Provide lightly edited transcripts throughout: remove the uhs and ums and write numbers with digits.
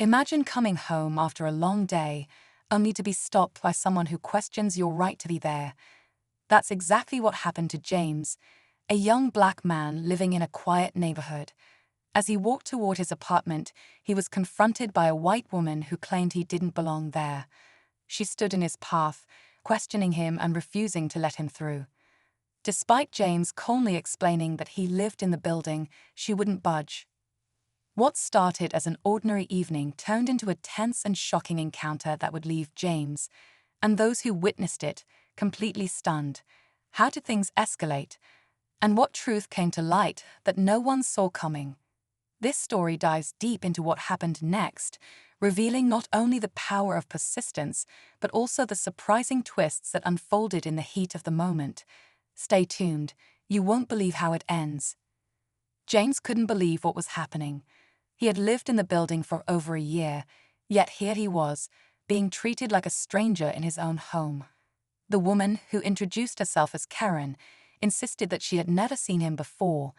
Imagine coming home after a long day, only to be stopped by someone who questions your right to be there. That's exactly what happened to James, a young black man living in a quiet neighborhood. As he walked toward his apartment, he was confronted by a white woman who claimed he didn't belong there. She stood in his path, questioning him and refusing to let him through. Despite James calmly explaining that he lived in the building, she wouldn't budge. What started as an ordinary evening turned into a tense and shocking encounter that would leave James, and those who witnessed it, completely stunned. How did things escalate? And what truth came to light that no one saw coming? This story dives deep into what happened next, revealing not only the power of persistence, but also the surprising twists that unfolded in the heat of the moment. Stay tuned, you won't believe how it ends. James couldn't believe what was happening. He had lived in the building for over a year, yet here he was, being treated like a stranger in his own home. The woman, who introduced herself as Karen, insisted that she had never seen him before.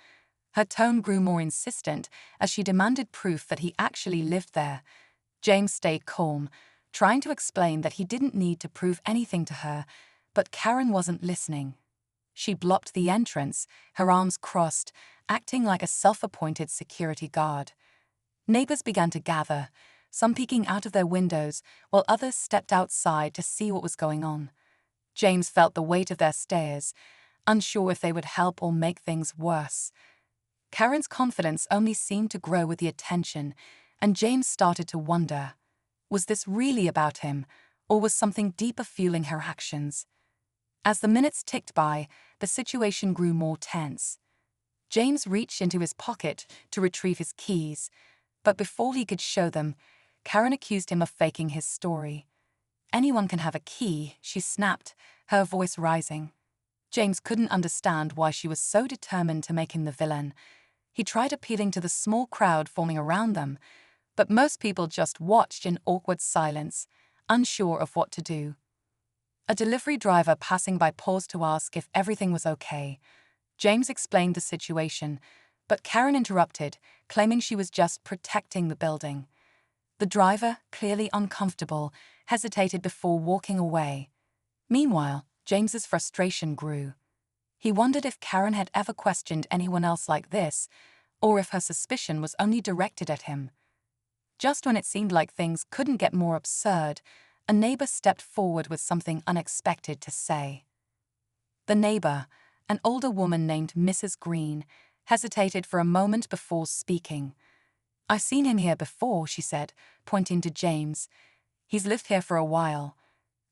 Her tone grew more insistent as she demanded proof that he actually lived there. James stayed calm, trying to explain that he didn't need to prove anything to her, but Karen wasn't listening. She blocked the entrance, her arms crossed, acting like a self-appointed security guard. Neighbors began to gather, some peeking out of their windows, while others stepped outside to see what was going on. James felt the weight of their stares, unsure if they would help or make things worse. Karen's confidence only seemed to grow with the attention, and James started to wonder, was this really about him, or was something deeper fueling her actions? As the minutes ticked by, the situation grew more tense. James reached into his pocket to retrieve his keys, but before he could show them, Karen accused him of faking his story. "Anyone can have a key," she snapped, her voice rising. James couldn't understand why she was so determined to make him the villain. He tried appealing to the small crowd forming around them, but most people just watched in awkward silence, unsure of what to do. A delivery driver passing by paused to ask if everything was okay. James explained the situation, but Karen interrupted, claiming she was just protecting the building. The driver, clearly uncomfortable, hesitated before walking away. Meanwhile, James's frustration grew. He wondered if Karen had ever questioned anyone else like this, or if her suspicion was only directed at him. Just when it seemed like things couldn't get more absurd, a neighbor stepped forward with something unexpected to say. The neighbor, an older woman named Mrs. Green, hesitated for a moment before speaking. "I've seen him here before," she said, pointing to James. "He's lived here for a while."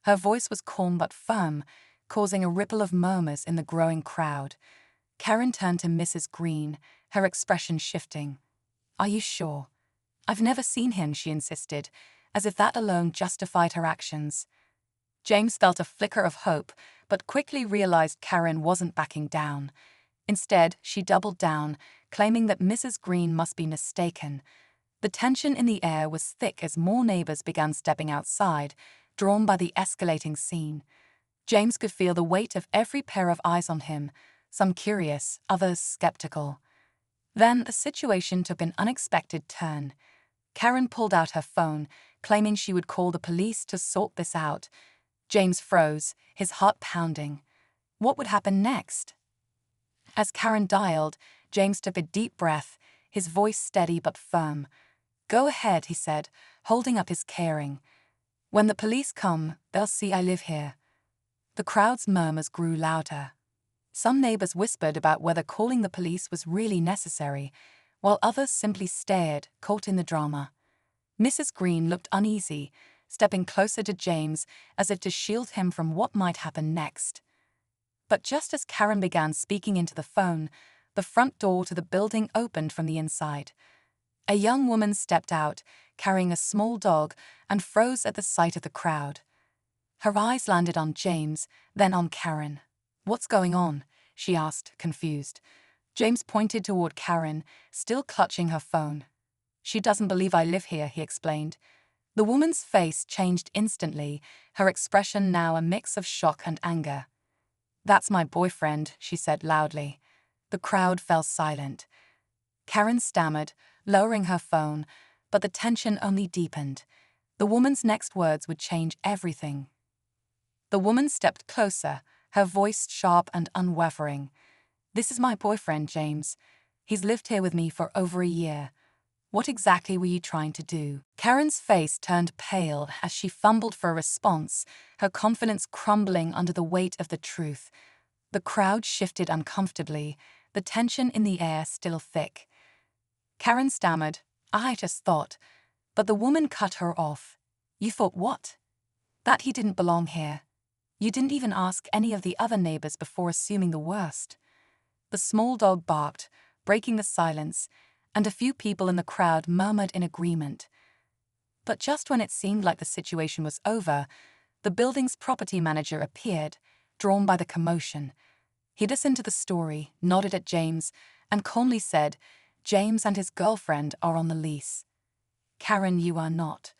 Her voice was calm but firm, causing a ripple of murmurs in the growing crowd. Karen turned to Mrs. Green, her expression shifting. "Are you sure?" "I've never seen him," she insisted, as if that alone justified her actions. James felt a flicker of hope, but quickly realized Karen wasn't backing down. Instead, she doubled down, claiming that Mrs. Green must be mistaken. The tension in the air was thick as more neighbors began stepping outside, drawn by the escalating scene. James could feel the weight of every pair of eyes on him, some curious, others skeptical. Then the situation took an unexpected turn. Karen pulled out her phone, claiming she would call the police to sort this out. James froze, his heart pounding. What would happen next? As Karen dialed, James took a deep breath, his voice steady but firm. "Go ahead," he said, holding up his caring. "When the police come, they'll see I live here." The crowd's murmurs grew louder. Some neighbors whispered about whether calling the police was really necessary, while others simply stared, caught in the drama. Mrs. Green looked uneasy, stepping closer to James as if to shield him from what might happen next. But just as Karen began speaking into the phone, the front door to the building opened from the inside. A young woman stepped out, carrying a small dog, and froze at the sight of the crowd. Her eyes landed on James, then on Karen. "What's going on?" she asked, confused. James pointed toward Karen, still clutching her phone. "She doesn't believe I live here," he explained. The woman's face changed instantly, her expression now a mix of shock and anger. "That's my boyfriend," she said loudly. The crowd fell silent. Karen stammered, lowering her phone, But the tension only deepened. The woman's next words would change everything. The woman stepped closer, her voice sharp and unwavering. "This is my boyfriend, James. He's lived here with me for over a year. What exactly were you trying to do?" Karen's face turned pale as she fumbled for a response, her confidence crumbling under the weight of the truth. The crowd shifted uncomfortably, the tension in the air still thick. Karen stammered, "I just thought," but the woman cut her off. "You thought what?" "That he didn't belong here. You didn't even ask any of the other neighbors before assuming the worst." The small dog barked, breaking the silence, and a few people in the crowd murmured in agreement. But just when it seemed like the situation was over, the building's property manager appeared, drawn by the commotion. He listened to the story, nodded at James, and calmly said, "James and his girlfriend are on the lease. Karen, you are not.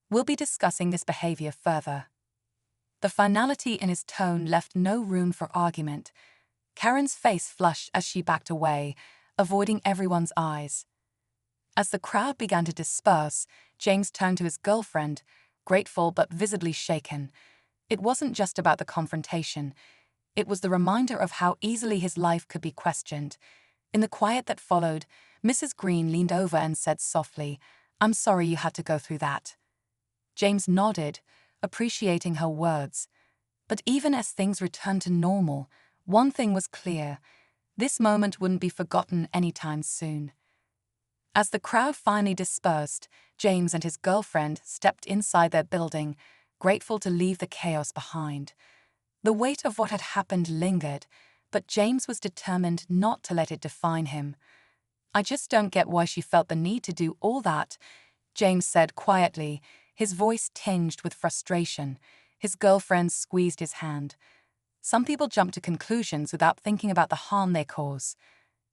We'll be discussing this behavior further." The finality in his tone left no room for argument. Karen's face flushed as she backed away, avoiding everyone's eyes. As the crowd began to disperse, James turned to his girlfriend, grateful but visibly shaken. It wasn't just about the confrontation. It was the reminder of how easily his life could be questioned. In the quiet that followed, Mrs. Green leaned over and said softly, "I'm sorry you had to go through that." James nodded, appreciating her words. But even as things returned to normal, one thing was clear: this moment wouldn't be forgotten anytime soon. As the crowd finally dispersed, James and his girlfriend stepped inside their building, grateful to leave the chaos behind. The weight of what had happened lingered, but James was determined not to let it define him. "I just don't get why she felt the need to do all that," James said quietly, his voice tinged with frustration. His girlfriend squeezed his hand. "Some people jump to conclusions without thinking about the harm they cause.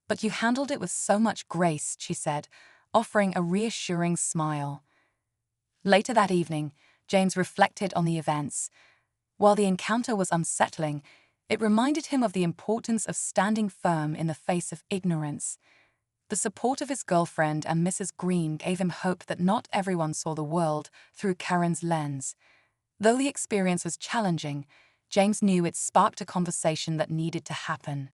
But you handled it with so much grace," she said, offering a reassuring smile. Later that evening, James reflected on the events. While the encounter was unsettling, it reminded him of the importance of standing firm in the face of ignorance. The support of his girlfriend and Mrs. Green gave him hope that not everyone saw the world through Karen's lens. Though the experience was challenging, James knew it sparked a conversation that needed to happen.